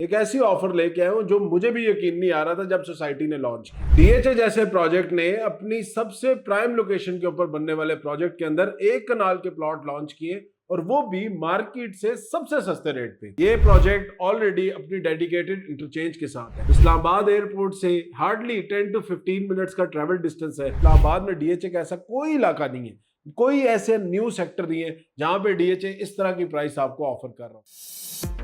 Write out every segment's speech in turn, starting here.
एक ऐसी ऑफर लेके आया हूं जो मुझे भी यकीन नहीं आ रहा था जब सोसाइटी ने लॉन्च की। डीएचए जैसे प्रोजेक्ट ने अपनी सबसे प्राइम लोकेशन के ऊपर बनने वाले प्रोजेक्ट के अंदर एक कनाल के प्लॉट लॉन्च किए और वो भी मार्केट से सबसे सस्ते रेट पे। ये प्रोजेक्ट ऑलरेडी अपनी डेडिकेटेड इंटरचेंज के साथ है। इस्लामाबाद एयरपोर्ट से हार्डली 10 to 15 मिनट्स का ट्रेवल डिस्टेंस है। इस्लामाबाद में डीएचए का ऐसा कोई इलाका नहीं है, कोई ऐसे न्यू सेक्टर नहीं है जहां पे डीएचए इस तरह की प्राइस आपको ऑफर कर रहा हूं।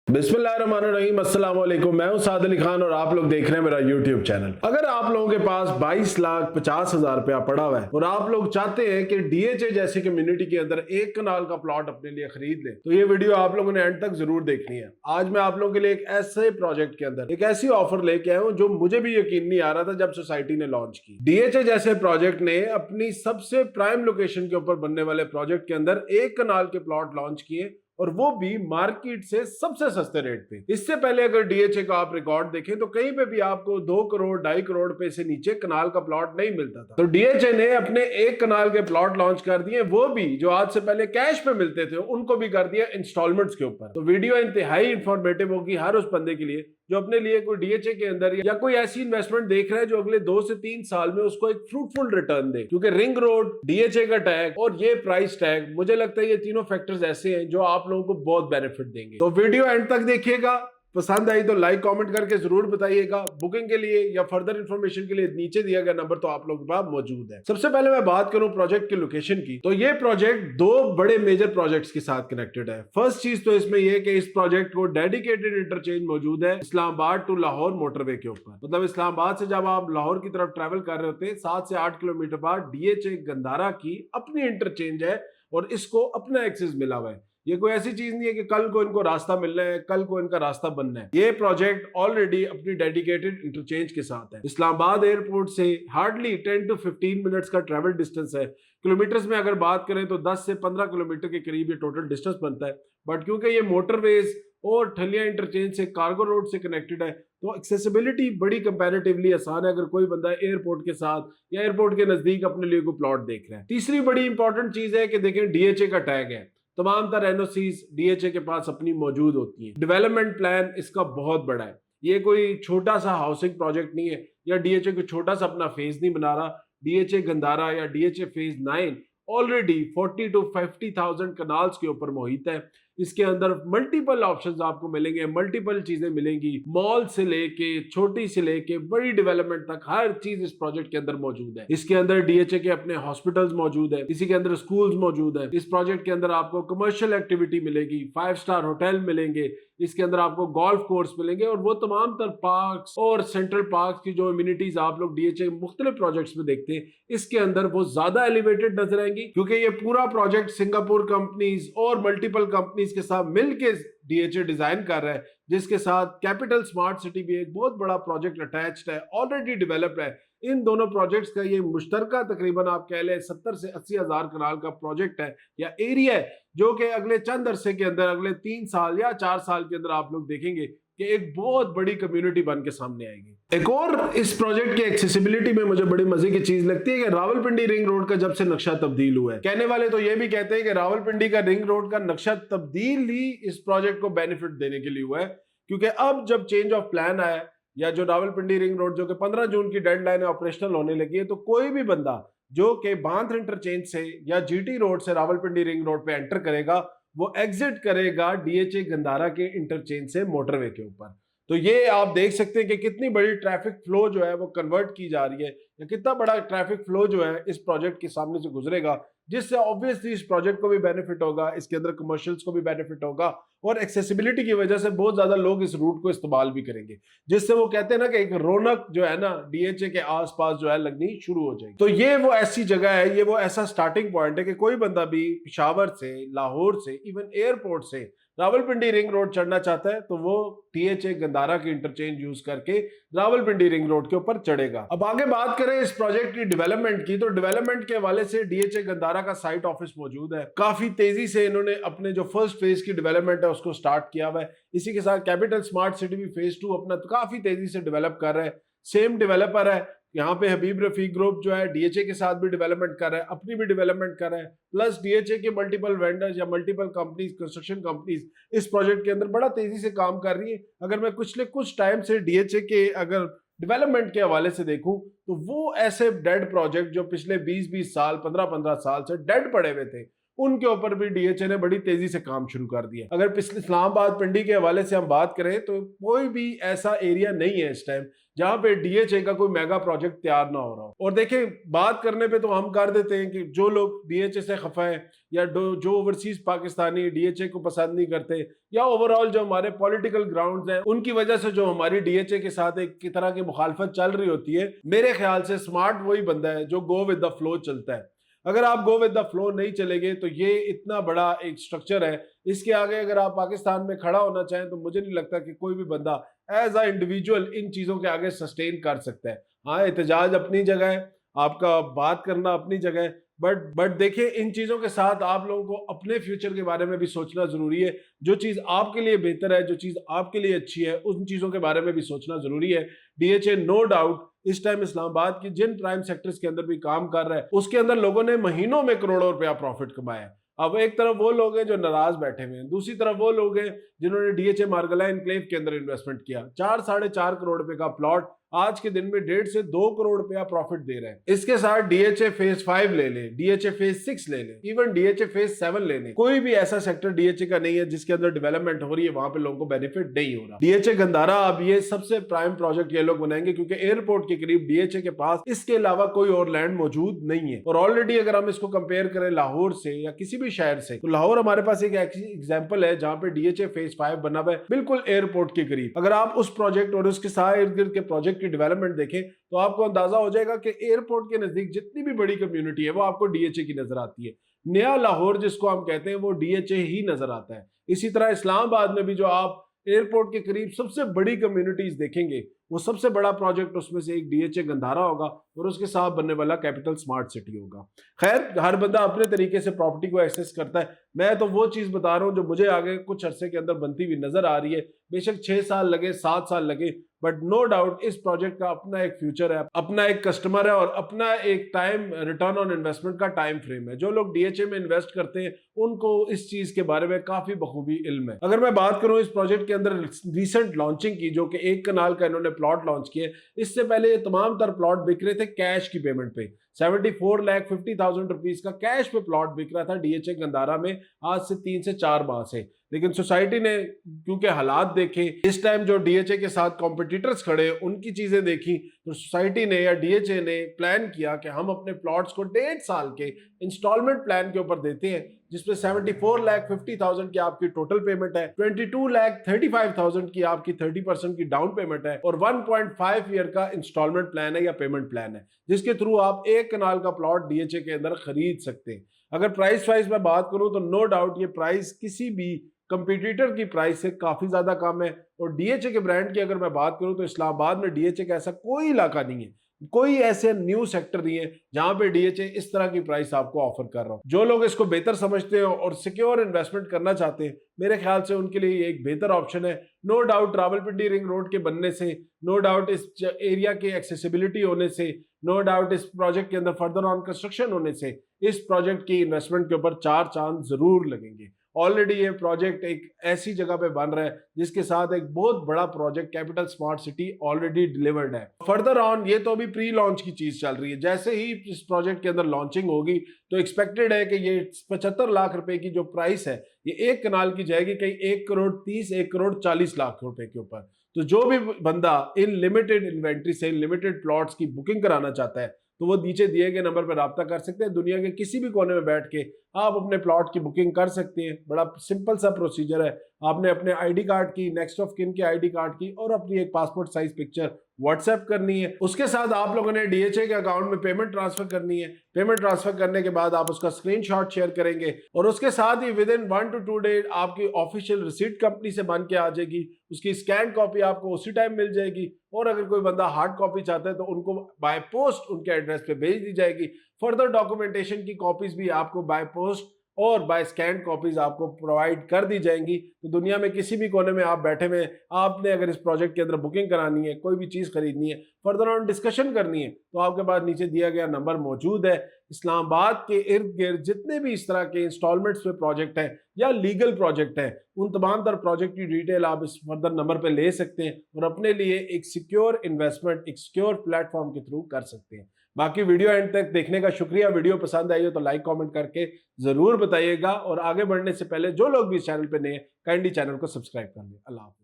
बिस्मिल्लाहिर्रहमानिर्रहीम, अस्सलाम वालेकुम। मैं हूं साद अली खान और आप लोग देख रहे हैं मेरा यूट्यूब चैनल। अगर आप लोगों के पास 22,50,000 रुपया पड़ा हुआ है और आप लोग चाहते हैं कि डीएचए जैसी कम्युनिटी के अंदर एक कनाल का प्लॉट अपने लिए खरीद लें, तो ये वीडियो आप लोगों ने एंड तक जरूर देखनी है। आज मैं आप लोगों के लिए एक ऐसे प्रोजेक्ट के अंदर एक ऐसी ऑफर लेके आया हूं जो मुझे भी यकीन नहीं आ रहा था जब सोसाइटी ने लॉन्च की। डीएचए जैसे प्रोजेक्ट ने अपनी सबसे प्राइम लोकेशन के ऊपर बनने वाले प्रोजेक्ट के अंदर एक कनाल के प्लॉट लॉन्च किए और वो भी मार्केट से सबसे सस्ते रेट पे। इससे पहले अगर डीएचए का आप रिकॉर्ड देखें तो कहीं पे भी आपको 2 करोड़ 2.5 करोड़ रुपए से नीचे कनाल का प्लॉट नहीं मिलता था। तो डीएचए ने अपने एक कनाल के प्लॉट लॉन्च कर दिए, वो भी जो आज से पहले कैश पे मिलते थे उनको भी कर दिया इंस्टॉलमेंट्स के ऊपर। तो वीडियो इंतहाई इंफॉर्मेटिव होगी हर उस बंदे के लिए जो अपने लिए कोई डीएचए के अंदर या कोई ऐसी इन्वेस्टमेंट देख रहा है जो अगले 2 से 3 साल में उसको एक फ्रूटफुल रिटर्न दे। क्योंकि रिंग रोड, डीएचए का टैग और ये प्राइस टैग, मुझे लगता है ये तीनों फैक्टर्स ऐसे हैं जो आप लोगों को बहुत बेनिफिट देंगे। तो वीडियो एंड तक देखिएगा, पसंद आई तो लाइक कमेंट करके जरूर बताइएगा। बुकिंग के लिए या फर्दर इंफॉर्मेशन के लिए नीचे दिया गया नंबर तो आप लोगों के पास मौजूद है। सबसे पहले मैं बात करूं प्रोजेक्ट की लोकेशन की, तो ये प्रोजेक्ट 2 बड़े मेजर प्रोजेक्ट्स के साथ कनेक्टेड है। फर्स्ट चीज तो इसमें यह कि इस प्रोजेक्ट को डेडिकेटेड इंटरचेंज मौजूद है इस्लामाबाद टू लाहौर मोटरवे के ऊपर। मतलब इस्लामाबाद से जब आप लाहौर की तरफ ट्रेवल कर रहे होते हैं 7 से 8 किलोमीटर बाद डीएचए गंदारा की अपनी इंटरचेंज है और इसको अपना एक्सेस मिला हुआ है। ये कोई ऐसी चीज नहीं है कि कल को इनको रास्ता मिलना है, कल को इनका रास्ता बनना है। ये प्रोजेक्ट ऑलरेडी अपनी डेडिकेटेड इंटरचेंज के साथ है। इस्लामाबाद एयरपोर्ट से हार्डली 10 to 15 मिनट्स का ट्रेवल डिस्टेंस है। किलोमीटर्स में अगर बात करें तो 10 से 15 किलोमीटर के करीब ये टोटल डिस्टेंस बनता है। बट क्योंकि ये मोटरवेज और ठलिया इंटरचेंज से कार्गो रोड से कनेक्टेड है तो एक्सेसिबिलिटी बड़ी कंपैरेटिवली आसान है अगर कोई बंदा एयरपोर्ट के साथ या एयरपोर्ट के नजदीक अपने लिए कोई प्लॉट देख रहा है। तीसरी बड़ी इंपॉर्टेंट चीज है कि देखें डीएचए का टैग है। तमाम तरह एनओसीज डीएचए के पास अपनी मौजूद होती है। डेवलपमेंट प्लान इसका बहुत बड़ा है। ये कोई छोटा सा हाउसिंग प्रोजेक्ट नहीं है या डीएचए कोई छोटा सा अपना फेज नहीं बना रहा। डीएचए गंदारा या DHA phase 9 already 40 to 50,000 canals के ऊपर मोहित है। इसके अंदर मल्टीपल ऑप्शंस आपको मिलेंगे, मल्टीपल चीजें मिलेंगी, मॉल से लेके छोटी से लेके बड़ी डेवलपमेंट तक हर चीज इस प्रोजेक्ट के अंदर मौजूद है। इसके अंदर डीएचए के अपने हॉस्पिटल्स मौजूद है, इसी के अंदर स्कूल्स मौजूद है। इस प्रोजेक्ट के अंदर आपको कमर्शियल एक्टिविटी मिलेगी, 5 स्टार होटल मिलेंगे, इसके अंदर आपको गोल्फ कोर्स मिलेंगे और वो तमाम तर पार्क्स और सेंट्रल पार्क्स की जो इम्यूनिटीज आप लोग डीएचए मुख्तलिफ प्रोजेक्ट्स में देखते हैं इसके अंदर वो ज्यादा एलिवेटेड नजर आएंगी। क्योंकि ये पूरा प्रोजेक्ट सिंगापुर कंपनीज और मल्टीपल कंपनीज के साथ मिलकर डीएचए डिजाइन कर रहा है, जिसके साथ कैपिटल स्मार्ट सिटी भी एक बहुत बड़ा प्रोजेक्ट अटैच्ड है, ऑलरेडी डेवलप्ड है। इन दोनों प्रोजेक्ट्स का ये मुश्तरका तकरीबन आप कह लें 70 से 80 हजार कनाल का प्रोजेक्ट है या एरिया है, जो कि अगले चंद अरसे के अंदर अगले 3 साल या 4 साल के अंदर आप लोग देखेंगे कि एक बहुत बड़ी कम्युनिटी बन के सामने आएगी। एक और इस प्रोजेक्ट की एक्सेसिबिलिटी में मुझे बड़ी मजे की चीज लगती है कि रावलपिंडी रिंग रोड का जब से नक्शा तब्दील हुआ है, कहने वाले तो ये भी कहते हैं कि रावलपिंडी का रिंग रोड का नक्शा तब्दील ही इस प्रोजेक्ट को बेनिफिट देने के लिए हुआ है। क्योंकि अब जब चेंज ऑफ प्लान आया या जो रावलपिंडी रिंग रोड जो कि 15 जून की डेडलाइन है ऑपरेशनल होने लगी है, तो कोई भी बंदा जो कि बांद्रा इंटरचेंज से या जीटी रोड से रावलपिंडी रिंग रोड पे एंटर करेगा वो एग्जिट करेगा डीएचए गंदारा के इंटरचेंज से मोटरवे के ऊपर। तो ये आप देख सकते हैं कि कितनी बड़ी ट्रैफिक फ्लो जो है वो कन्वर्ट की जा रही है या कितना बड़ा ट्रैफिक फ्लो जो है इस प्रोजेक्ट के सामने से गुजरेगा, जिससे ऑब्वियसली इस प्रोजेक्ट को भी बेनिफिट होगा, इसके अंदर कमर्शियल्स को भी बेनिफिट होगा और एक्सेसिबिलिटी की वजह से बहुत ज्यादा लोग इस रूट को इस्तेमाल भी करेंगे, जिससे वो कहते हैं ना कि एक रौनक जो है ना डीएचए के आसपास जो है लगनी शुरू हो जाएगी। तो ये वो ऐसी जगह है, ये वो ऐसा स्टार्टिंग पॉइंट है कि कोई बंदा भी पेशावर से, लाहौर से, इवन एयरपोर्ट से रावलपिंडी रिंग रोड चढ़ना चाहता है तो वो डीएचए गंदारा की इंटरचेंज यूज करके रावलपिंडी रिंग रोड के ऊपर चढ़ेगा। अब आगे बात करें इस प्रोजेक्ट की डेवलपमेंट की, तो डेवलपमेंट के हवाले से डीएचए गंदारा का साइट ऑफिस मौजूद है। काफी तेजी से इन्होंने अपने जो फर्स्ट फेज की डेवलपमेंट है उसको स्टार्ट किया हुआ है। इसी के साथ कैपिटल स्मार्ट सिटी भी फेज 2 अपना तो काफी तेजी से डेवलप कर रहा है। सेम डेवलपर है यहाँ पे हबीब रफीक ग्रुप जो है डीएचए के साथ भी डेवलपमेंट कर रहा है, अपनी भी डेवलपमेंट कर रहा है, प्लस डीएचए के मल्टीपल वेंडर्स या मल्टीपल कंपनीज, कंस्ट्रक्शन कंपनीज इस प्रोजेक्ट के अंदर बड़ा तेजी से काम कर रही है। अगर मैं पिछले कुछ टाइम से डीएचए के अगर डेवलपमेंट के हवाले से देखूं तो वो ऐसे डेड प्रोजेक्ट जो पिछले 20-20 साल 15-15 साल से डेड पड़े हुए थे उनके ऊपर भी डीएचए ने बड़ी तेजी से काम शुरू कर दिया। अगर पिछले इस्लामाबाद पिंडी के हवाले से हम बात करें तो कोई भी ऐसा एरिया नहीं है इस टाइम जहां पे डीएचए का कोई मेगा प्रोजेक्ट तैयार ना हो रहा हो। और देखिए बात करने पे तो हम कर देते हैं कि जो लोग डीएचए से खफा है या जो ओवरसीज पाकिस्तानी डीएचए को पसंद नहीं करते या ओवरऑल जो हमारे पॉलिटिकल ग्राउंड्स हैं उनकी वजह से जो हमारी डीएचए के साथ एक तरह की मुखालफत चल रही होती है, मेरे ख्याल से स्मार्ट वही बंदा है जो गो विद द फ्लो चलता है। अगर आप गो विद द फ्लो नहीं चलेंगे तो ये इतना बड़ा एक स्ट्रक्चर है, इसके आगे अगर आप पाकिस्तान में खड़ा होना चाहें तो मुझे नहीं लगता कि कोई भी बंदा एज अ इंडिविजुअल इन चीजों के आगे सस्टेन कर सकता है। हाँ, एहतजाज अपनी जगह है, आपका बात करना अपनी जगह है, बट देखिए इन चीजों के साथ आप लोगों को अपने फ्यूचर के बारे में भी सोचना जरूरी है। जो चीज आपके लिए बेहतर है, जो चीज आपके लिए अच्छी है, उन चीजों के बारे में भी सोचना जरूरी है। डीएचए नो डाउट इस टाइम इस्लामाबाद की जिन प्राइम सेक्टर्स के अंदर भी काम कर रहा है उसके अंदर लोगों ने महीनों में करोड़ों रुपया प्रॉफिट कमाया। अब एक तरफ वो लोग हैं जो नाराज बैठे हुए हैं, दूसरी तरफ वो लोग हैं जिन्होंने डीएचए मार्गला एनक्लेव के अंदर इन्वेस्टमेंट किया। 4-4.5 करोड़ रुपए का प्लॉट आज के दिन में 1.5 से 2 करोड़ रुपया प्रॉफिट दे रहे हैं। इसके साथ डीएचए फेज 5 ले ले, डीएचए फेज 6 ले ले, इवन डीएचए फेज 7 ले ले, कोई भी ऐसा सेक्टर डीएचए का नहीं है जिसके अंदर डेवलपमेंट हो रही है वहां पे लोगों को बेनिफिट नहीं हो रहा। डीएचए गंदारा अब ये सबसे प्राइम प्रोजेक्ट ये लोग बनाएंगे क्योंकि एयरपोर्ट के करीब डीएचए के पास इसके अलावा कोई और लैंड मौजूद नहीं है। और ऑलरेडी अगर हम इसको कंपेयर करें लाहौर से या किसी भी शहर से, तो लाहौर हमारे पास एक एग्जाम्पल है जहां पे डीएचए फेज 5 बना हुआ है बिल्कुल एयरपोर्ट के करीब। अगर आप उस प्रोजेक्ट और उसके साथ इर्द गिर्द के प्रोजेक्ट की डेवलपमेंट देखें तो आपको अंदाजा हो जाएगा कि एयरपोर्ट के नजदीक जितनी भी बड़ी कम्युनिटी है वो आपको डीएचए की नजर आती है। नया लाहौर जिसको हम कहते हैं वो डीएचए ही नजर आता है। इसी तरह इस्लामाबाद में भी जो आप एयरपोर्ट के करीब सबसे बड़ी कम्युनिटीज देखेंगे वो सबसे बड़ा प्रोजेक्ट उसमें से एक डीएचए गंधारा होगा और उसके साथ बनने वाला कैपिटल स्मार्ट सिटी होगा। खैर, हर बंदा अपने तरीके से प्रॉपर्टी को एक्सेस करता है। मैं तो वो चीज बता रहा हूं जो मुझे आगे कुछ अरसे के अंदर बनती हुई नजर आ रही है। बेशक 6 साल लगे, 7 साल लगे, बट नो डाउट इस प्रोजेक्ट का अपना एक फ्यूचर है, अपना एक कस्टमर है और अपना एक टाइम रिटर्न ऑन इन्वेस्टमेंट का टाइम फ्रेम है। जो लोग डीएचए में इन्वेस्ट करते हैं उनको इस चीज के बारे में काफी बखूबी इल्म है। अगर मैं बात करूं इस प्रोजेक्ट के अंदर रिसेंट लॉन्चिंग की, जो कि 1 कनाल का इन्होंने प्लॉट लॉन्च किए, इससे पहले ये तमाम तर प्लॉट बिक रहे थे कैश की पेमेंट पे। 74,50,000 रुपीज का कैश पे प्लॉट बिक रहा था डीएचए गंदारा में आज से 3 से 4 माह से। लेकिन सोसाइटी ने क्योंकि हालात देखे, इस टाइम जो डीएचए के साथ कॉम्पिटिटर्स खड़े उनकी चीजें देखी, तो सोसाइटी ने या डीएचए ने प्लान किया कि हम अपने प्लॉट्स को 1.5 साल के इंस्टॉलमेंट प्लान के ऊपर देते हैं, जिसमें 74,50,000 की आपकी टोटल पेमेंट है, 22,35,000 की आपकी 30% की डाउन पेमेंट है और 1.5 ईयर का इंस्टॉलमेंट प्लान है या पेमेंट प्लान है, जिसके थ्रू आप 1 कनाल का प्लॉट डीएचए के अंदर खरीद सकते हैं। अगर प्राइस वाइज में बात करूं तो नो डाउट ये प्राइस किसी भी कंपटीटर की प्राइस से काफी ज्यादा कम है। और डीएचए के ब्रांड की अगर मैं बात करूं तो इस्लामाबाद में डीएचए का ऐसा कोई इलाका नहीं है, कोई ऐसे न्यू सेक्टर नहीं है जहां पे डीएचए इस तरह की प्राइस आपको ऑफर कर रहा हो। जो लोग इसको बेहतर समझते हो और सिक्योर इन्वेस्टमेंट करना चाहते हैं, मेरे ख्याल से उनके लिए ये एक बेहतर ऑप्शन है। No doubt Rawalpindi ring road के बनने से, नो डाउट इस एरिया के एक्सेसिबिलिटी होने से, नो डाउट इस प्रोजेक्ट के अंदर फर्दर ऑन कंस्ट्रक्शन होने से इस प्रोजेक्ट की इन्वेस्टमेंट के ऊपर 4 चांद जरूर लगेंगे। ऑलरेडी ये प्रोजेक्ट एक ऐसी जगह पे बन रहा है जिसके साथ एक बहुत बड़ा project capital smart city already delivered है। फर्दर ऑन ये तो अभी प्री लॉन्च की चीज चल रही है, जैसे ही इस प्रोजेक्ट के अंदर लॉन्चिंग होगी तो एक्सपेक्टेड है कि ये 75 लाख रुपए की जो प्राइस है ये 1 कनाल की जाएगी कहीं 1,30,00,000 1,40,00,000 रुपए के ऊपर। तो जो भी बंदा इन लिमिटेड इन्वेंट्री से लिमिटेड प्लॉट्स की बुकिंग कराना चाहता है तो वो नीचे दिए गए नंबर पर राब्ता कर सकते हैं। दुनिया के किसी भी कोने में बैठ के आप अपने प्लॉट की बुकिंग कर सकते हैं। बड़ा सिंपल सा प्रोसीजर है। आपने अपने आईडी कार्ड की, नेक्स्ट ऑफ किन के आईडी कार्ड की और अपनी एक पासपोर्ट साइज पिक्चर व्हाट्सएप करनी है। उसके साथ आप लोगों ने डीएचए के अकाउंट में पेमेंट ट्रांसफर करनी है। पेमेंट ट्रांसफर करने के बाद आप उसका स्क्रीनशॉट शेयर करेंगे और उसके साथ ही विद इन 1 to 2 डेज आपकी ऑफिशियल रिसीट कंपनी से बन के आ जाएगी। उसकी स्कैन कॉपी आपको उसी टाइम मिल जाएगी और अगर कोई बंदा हार्ड कॉपी चाहता है तो उनको बाय पोस्ट उनके एड्रेस पे भेज दी जाएगी। फर्दर डॉक्यूमेंटेशन की कॉपीज भी आपको बाय पोस्ट और बाय स्कैन कॉपीज आपको प्रोवाइड कर दी जाएंगी। तो दुनिया में किसी भी कोने में आप बैठे हुए, आपने अगर इस प्रोजेक्ट के अंदर बुकिंग करानी है, कोई भी चीज खरीदनी है, फर्दर ऑन डिस्कशन करनी है, तो आपके पास नीचे दिया गया नंबर मौजूद है। इस्लामाबाद के इर्द गिर्द जितने भी इस तरह के इंस्टॉलमेंट्स पे प्रोजेक्ट हैं या लीगल प्रोजेक्ट हैं, उन तमाम तर प्रोजेक्ट की डिटेल आप इस फर्दर नंबर पे ले सकते हैं और अपने लिए एक सिक्योर इन्वेस्टमेंट, एक सिक्योर प्लेटफॉर्म के थ्रू कर सकते हैं। बाकी वीडियो एंड तक देखने का शुक्रिया। वीडियो पसंद आई हो तो लाइक कमेंट करके जरूर बताइएगा और आगे बढ़ने से पहले जो लोग भी इस चैनल पे नए हैं, काइंडली चैनल को सब्सक्राइब कर लें। अल्लाह हाफिज़।